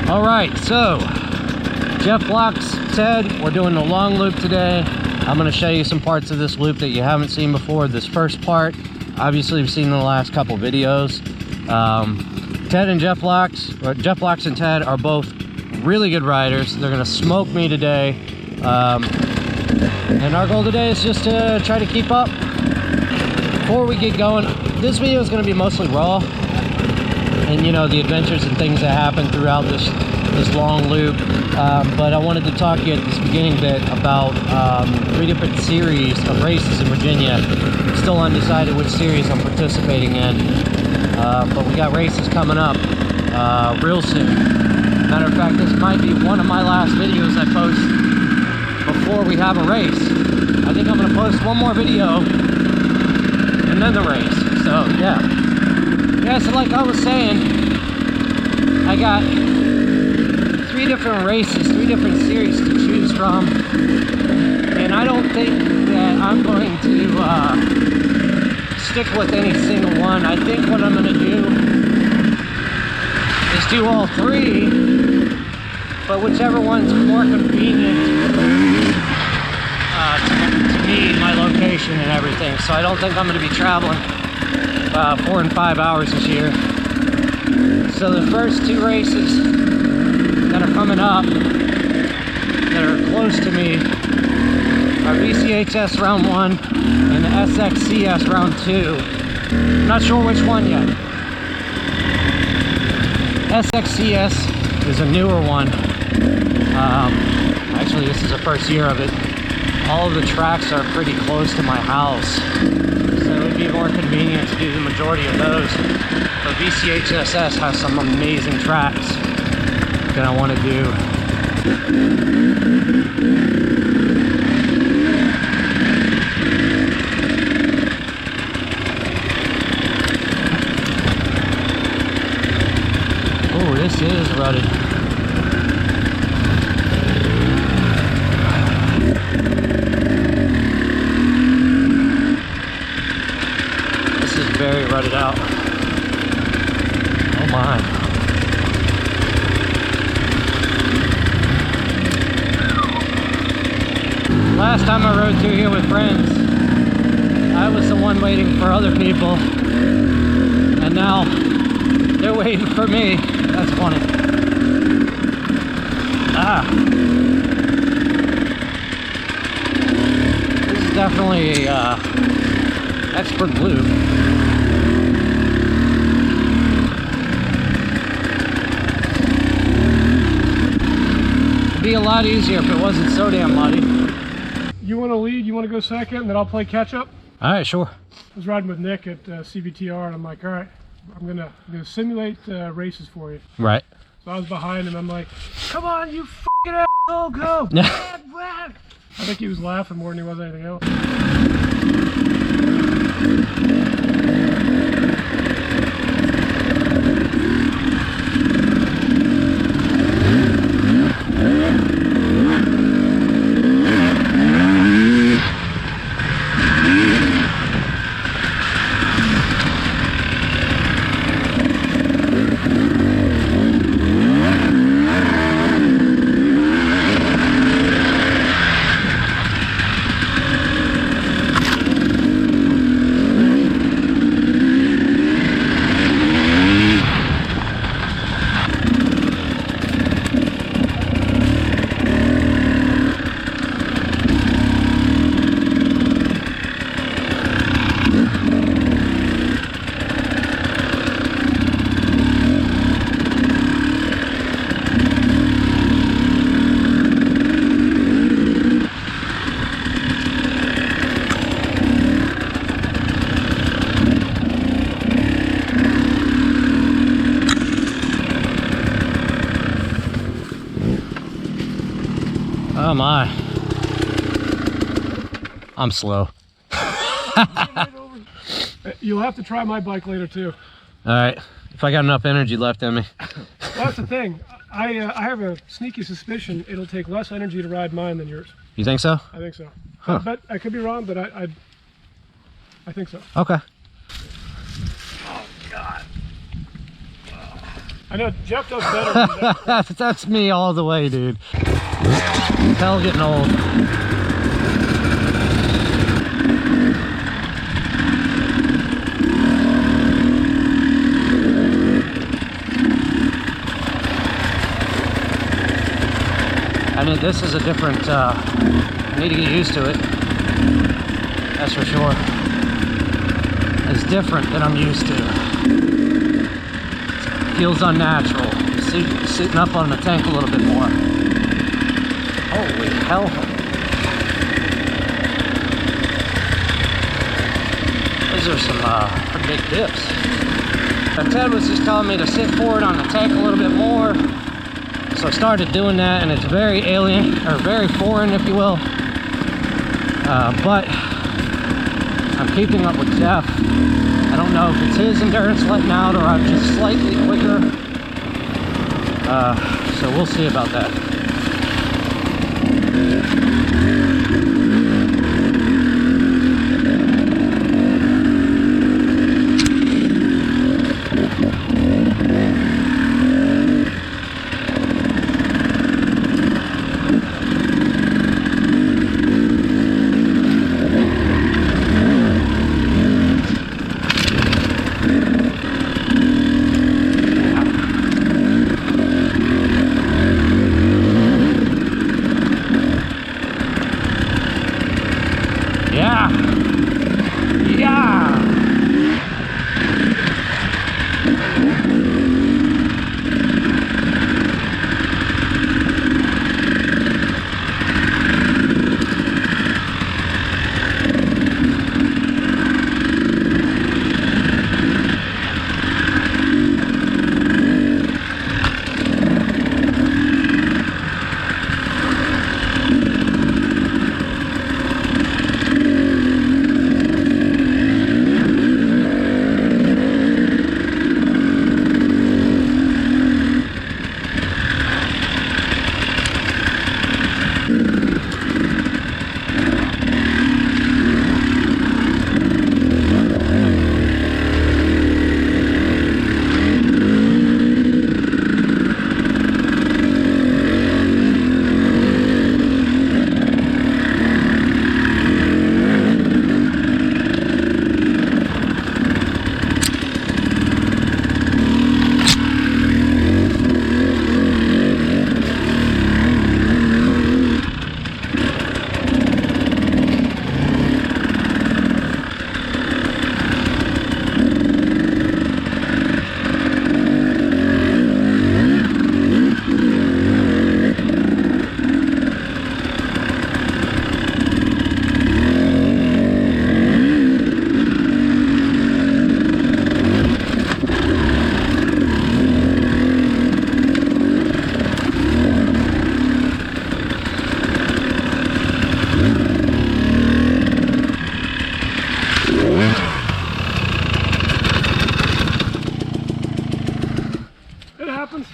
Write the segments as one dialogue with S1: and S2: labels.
S1: All right, so Jeff Block's Ted, we're doing the long loop today. I'm going to show you some parts of this loop that you haven't seen before. This first part, obviously you've seen in the last couple videos. Ted and Jeff Blocks, or Jeff Blocks and Ted are both really good riders. They're going to smoke me today. And our goal today is just to try to keep up. Before we get going, this video is going to be mostly raw. And you know, the adventures and things that happen throughout this long loop, but I wanted to talk to you at this beginning bit about 3 different series of races in Virginia. Still undecided which series I'm participating in, but we got races coming up real soon. Matter of fact, this might be one of my last videos I post before we have a race. I think I'm going to post one more video and then the race. So yeah. So like I was saying, I got 3 different races, 3 different series to choose from, and I don't think that I'm going to stick with any single one. I think what I'm going to do is do all 3, but whichever one's more convenient to me, my location and everything. So I don't think I'm going to be traveling 4 and 5 hours this year. So the first 2 races that are coming up that are close to me are VCHS round 1 and the SXCS round 2. I'm not sure which one yet. SXCS is a newer one. Actually, this is the first year of it. All of the tracks are pretty close to my house, so it would be more convenient to do the majority of those. But VCHSS has some amazing tracks that I want to do. Oh, this is rutted. This is very rutted out. Oh my. Last time I rode through here with friends, I was the one waiting for other people, and now they're waiting for me. That's funny. This is definitely a expert loop. It'd be a lot easier if it wasn't so damn muddy.
S2: You want to lead, you want to go second, and then I'll play catch up?
S1: All right, sure.
S2: I was riding with Nick at CBTR, and I'm like, all right, I'm gonna simulate races for you.
S1: Right.
S2: So I was behind him, I'm like, come on, you f***ing asshole, go! I think he was laughing more than he was anything else.
S1: Oh my. I'm slow.
S2: You'll have to try my bike later too.
S1: Alright, if I got enough energy left in me.
S2: Well, that's the thing. I have a sneaky suspicion it'll take less energy to ride mine than yours.
S1: You think so?
S2: I think so.
S1: Huh.
S2: But I could be wrong, but I think so.
S1: Okay.
S2: Oh God. I know Jeff does better than that.
S1: That's me all the way, dude. Hell getting old. I mean, this is a different, I need to get used to it. That's for sure. It's different than I'm used to. It feels unnatural. Sitting up on the tank a little bit more. Holy hell. These are some pretty big dips. Ted was just telling me to sit forward on the tank a little bit more. So I started doing that, and it's very alien, or very foreign, if you will. But I'm keeping up with Jeff. I don't know if it's his endurance letting out or I'm just slightly quicker. So we'll see about that.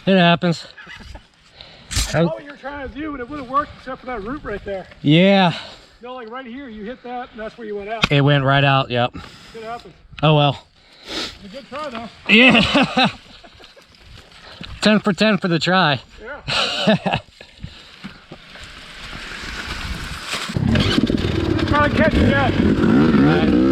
S1: It happens.
S2: I know what you're trying to do, and it would have worked except for that root right there.
S1: Yeah.
S2: No, like right here, you hit that, and that's where you went out.
S1: It went right out, yep.
S2: It happens.
S1: Oh well.
S2: It's a good try, though.
S1: Yeah. 10 for 10 for the try.
S2: Yeah. Try to catch it yet.
S1: Right.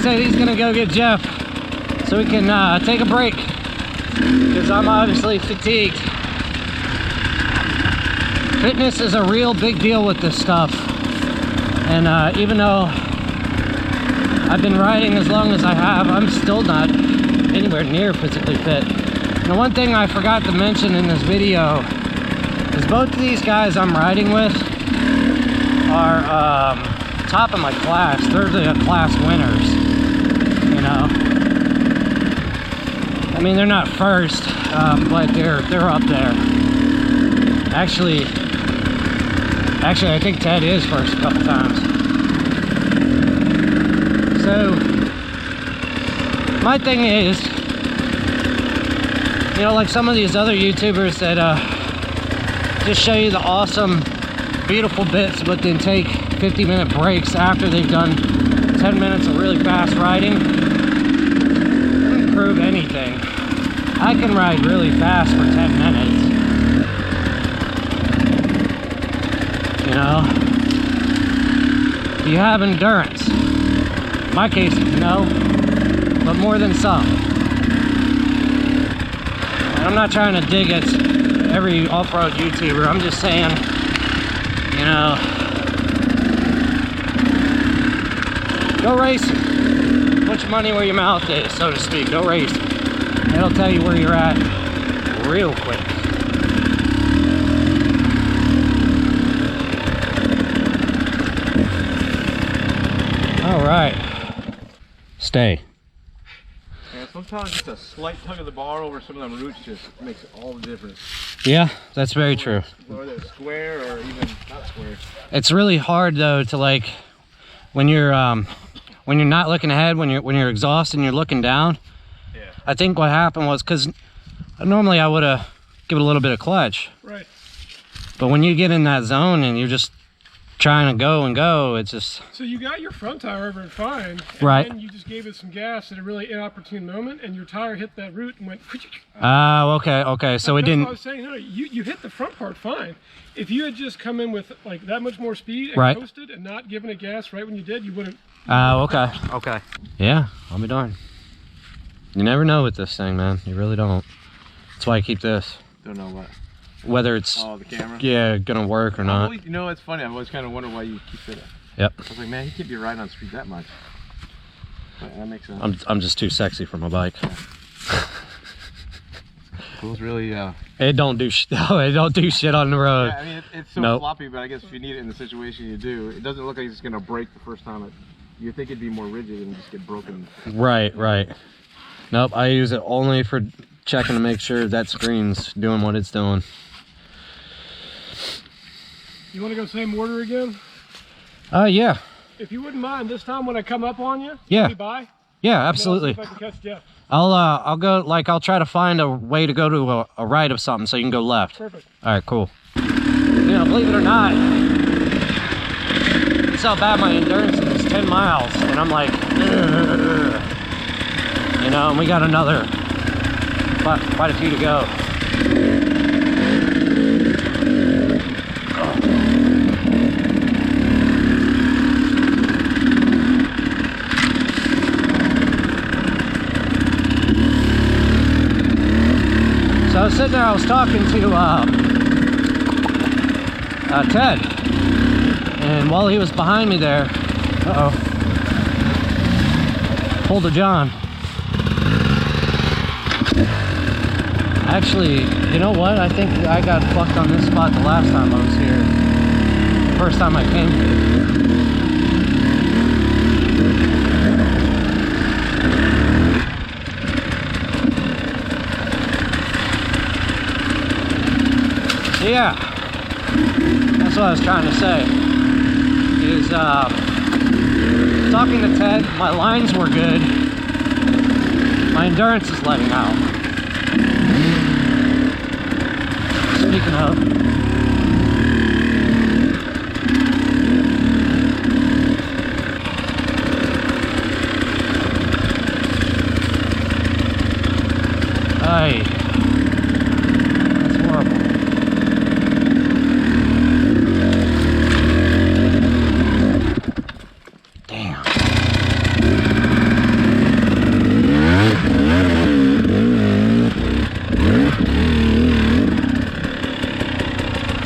S1: Said he's gonna go get Jeff so we can take a break because I'm obviously fatigued. Fitness is a real big deal with this stuff, and even though I've been riding as long as I have, I'm still not anywhere near physically fit. And the one thing I forgot to mention in this video is both of these guys I'm riding with are top of my class. They're the class winners. You know, I mean, they're not first, but they're up there. Actually, I think Ted is first a couple times. So, my thing is, You know, like some of these other YouTubers that just show you the awesome, beautiful bits, but then take 50-minute breaks after they've done 10 minutes of really fast riding. Doesn't prove anything. I can ride really fast for 10 minutes. You know? You have endurance. In my case, no, but more than some. And I'm not trying to dig at every off-road YouTuber. I'm just saying, you know, go racing. Put your money where your mouth is, so to speak. Go racing. It'll tell you where you're at real quick. All right. Stay.
S3: Yeah, sometimes just a slight tug of the bar over some of them roots just makes all the difference.
S1: Yeah, that's very true.
S3: Whether it's square or even not square.
S1: It's really hard though to, like, when you're not looking ahead, when you're exhausted and you're looking down.
S3: Yeah.
S1: I think what happened was, because normally I would have given a little bit of clutch.
S2: Right.
S1: But when you get in that zone and you're just trying to go and go, it's just...
S2: So you got your front tire over and fine, and
S1: right.
S2: then you just gave it some gas at a really inopportune moment, and your tire hit that root and went...
S1: okay. So it
S2: That's
S1: didn't...
S2: what I was saying. No, you hit the front part fine. If you had just come in with like that much more speed and
S1: right.
S2: coasted and not given it gas right when you did, you wouldn't...
S1: okay. Yeah, I'll be darned. You never know with this thing, man. You really don't. That's why I keep this.
S3: Don't know what.
S1: Whether it's
S3: the camera.
S1: Yeah, gonna work or not.
S3: You know, it's funny. I've always kind of wondered why you keep it.
S1: Yep.
S3: I was like, man, you can't be riding on street that much. But that makes sense.
S1: I'm just too sexy for my bike.
S3: Cool's really.
S1: It don't do it don't do shit on the road.
S3: Yeah, I mean it's so floppy, but I guess if you need it in the situation you do, it doesn't look like it's gonna break the first time. You think it'd be more rigid and just get broken.
S1: Right. Nope. I use it only for checking to make sure that screen's doing what it's doing.
S2: You want to go same order again?
S1: Yeah.
S2: If you wouldn't mind, this time when I come up on you,
S1: yeah.
S2: let me by.
S1: Yeah, absolutely.
S2: If I can catch Jeff.
S1: I'll go, like, I'll try to find a way to go to a right of something so you can go left.
S2: Perfect.
S1: All right, cool. You know, believe it or not, that's how bad my endurance is. 10 miles, and I'm like, ugh. You know, and we got another quite a few to go. So I was sitting there, I was talking to Ted, and while he was behind me there, Boulder John. Actually, you know what? I think I got fucked on this spot the last time I was here. First time I came here. Yeah, that's what I was trying to say, is talking to Ted, my lines were good, my endurance is letting out. Speaking of, hey, that's horrible.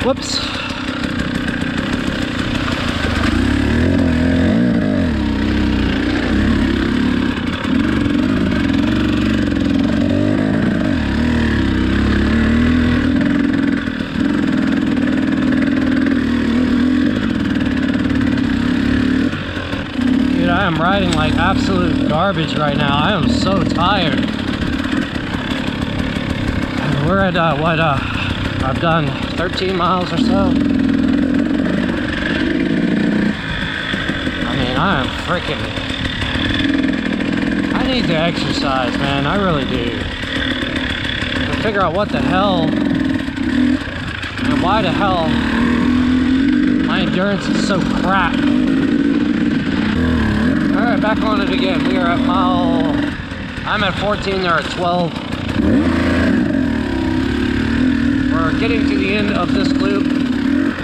S1: Whoops. Dude, I am riding like absolute garbage right now. I am so tired. We're at what I've done 13 miles or so. I mean, I am freaking... I need to exercise, man. I really do. figure out what the hell and why the hell my endurance is so crap. Alright, back on it again. We are at I'm at 14, they're at 12. We're getting to the end of this loop.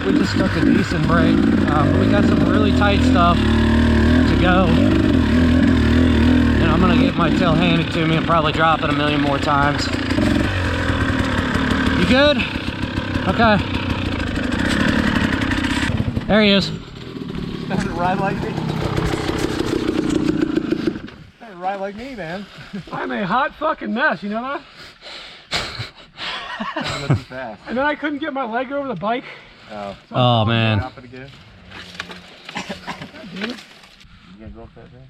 S1: We just took a decent break, but we got some really tight stuff to go. And I'm gonna get my tail handed to me and probably drop it a million more times. You good? Okay. There he is.
S3: Doesn't ride like me. Doesn't ride like me, man.
S2: I'm a hot fucking mess, you know that?
S3: Too fast.
S2: And then I couldn't get my leg over the bike.
S3: Oh.
S1: Oh man.
S3: Drop it again. You gonna go off that thing?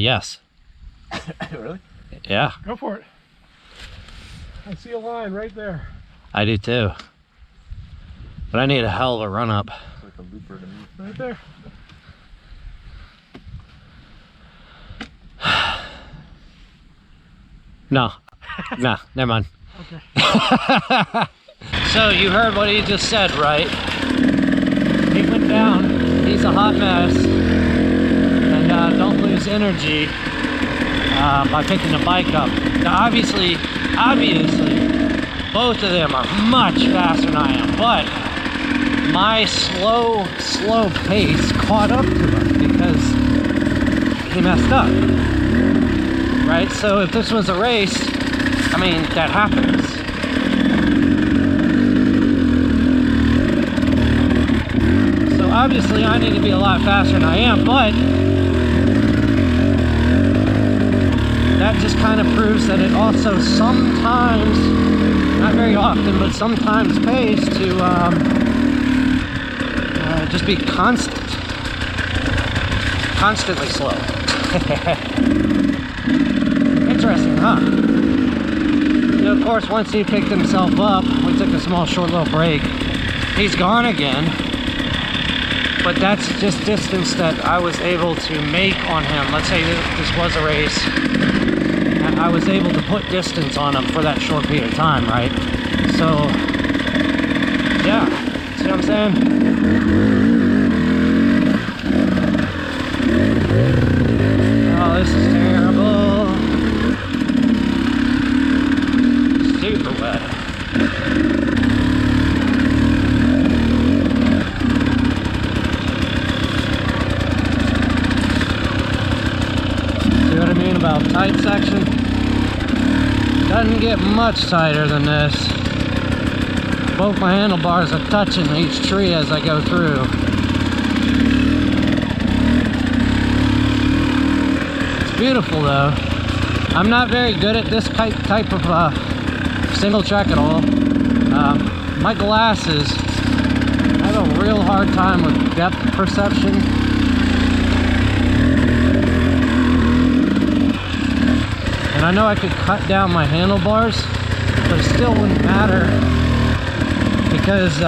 S1: Yes.
S3: Really?
S1: Yeah,
S2: Go for it. I see a line right there.
S1: I do too. But I need a hell of a run up.
S3: It's like a looper to me.
S2: Right there.
S1: No, no, never mind.
S2: Okay.
S1: So you heard what he just said, right? He went down. He's a hot mess. And don't lose energy by picking the bike up. Now obviously, both of them are much faster than I am, but my slow pace caught up to him because he messed up. Right? So if this was a race, I mean, that happens. So obviously I need to be a lot faster than I am, but that just kind of proves that it also sometimes, not very often, but sometimes pays to just be constantly slow. Interesting, huh? You know, of course, once he picked himself up, we took a small short little break. He's gone again, but that's just distance that I was able to make on him. Let's say this was a race. I was able to put distance on him for that short period of time, right? So, yeah, see what I'm saying? Oh, this is terrible. Super wet. See what I mean about tight section? Doesn't get much tighter than this. Both my handlebars are touching each tree as I go through. It's beautiful though. I'm not very good at this type of single track at all. My glasses, I have a real hard time with depth perception. And I know I could cut down my handlebars, but it still wouldn't matter because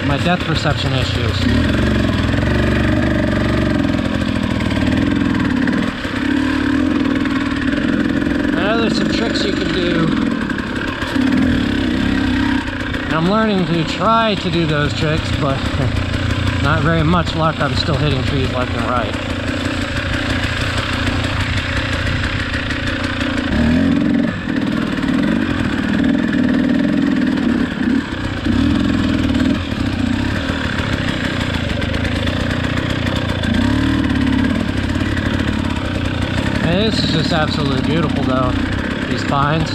S1: my depth perception issues. I know there's some tricks you can do, and I'm learning to try to do those tricks, but not very much luck. I'm still hitting trees left and right. This is just absolutely beautiful though, these pines.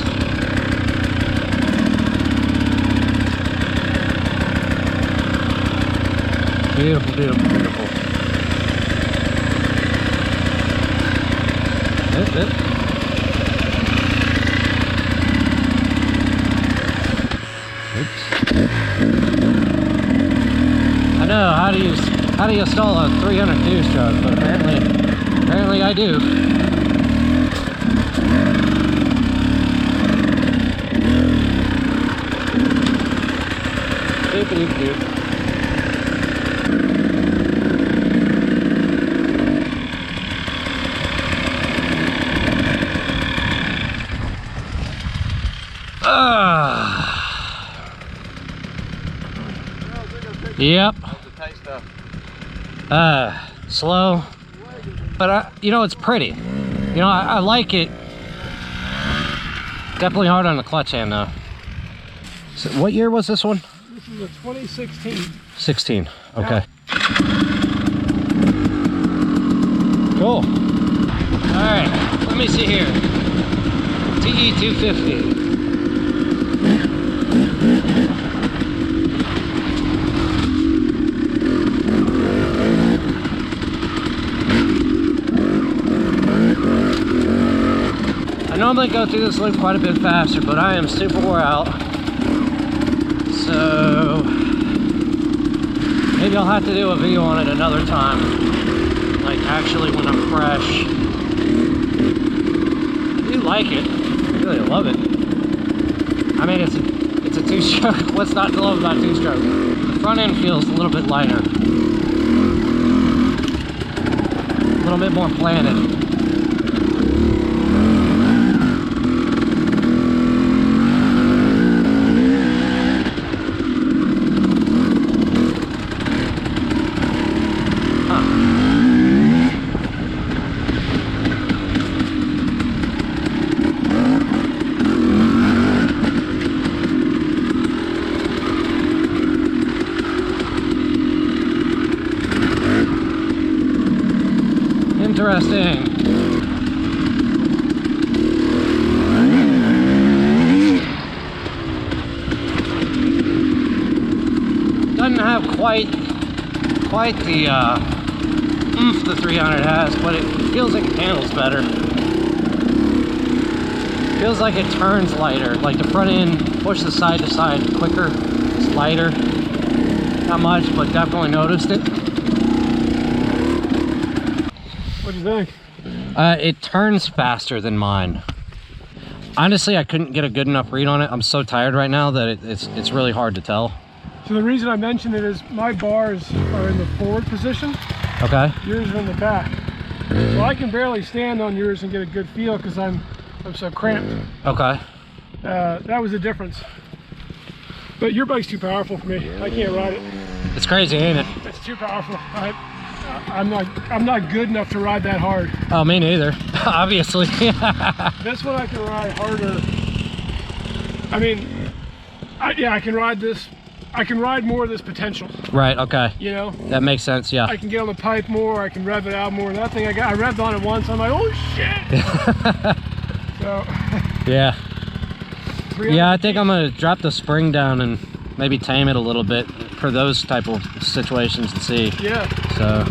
S1: Beautiful, beautiful, beautiful. Oops. I know, how do you stall a 302 stroke, but apparently I do. Doop. Yep.
S3: How's the tight stuff?
S1: Slow, but you know, it's pretty. You know, I like it. Definitely hard on the clutch hand though. So what year was this one?
S2: This is a 2016.
S1: 16. Okay. Cool. All right. Let me see here. TE250. I normally go through this loop quite a bit faster, but I am super wore out. So maybe I'll have to do a video on it another time. Like actually when I'm fresh. I do like it. I really love it. I mean, it's a two-stroke. What's not to love about two-stroke? The front end feels a little bit lighter. A little bit more planted. Interesting. Doesn't have quite the oomph the 300 has, but it feels like it handles better. Feels like it turns lighter, like the front end pushes side to side quicker. It's lighter. Not much, but definitely noticed it.
S2: What do you think?
S1: It turns faster than mine. Honestly, I couldn't get a good enough read on it. I'm so tired right now that it's really hard to tell.
S2: So the reason I mentioned it is my bars are in the forward position.
S1: Okay.
S2: Yours are in the back. So I can barely stand on yours and get a good feel because I'm so cramped.
S1: Okay.
S2: That was the difference. But your bike's too powerful for me. I can't ride it.
S1: It's crazy, ain't it?
S2: It's too powerful. I'm not good enough to ride that hard.
S1: Oh, me neither. Obviously.
S2: This one I can ride harder. I mean, yeah, I can ride this. I can ride more of this potential.
S1: Right. Okay.
S2: You know.
S1: That makes sense. Yeah.
S2: I can get on the pipe more. I can rev it out more. That thing I revved on it once. I'm like, oh shit. So.
S1: Yeah. Yeah, I think I'm gonna drop the spring down and maybe tame it a little bit for those type of situations to see.
S2: Yeah.
S1: So.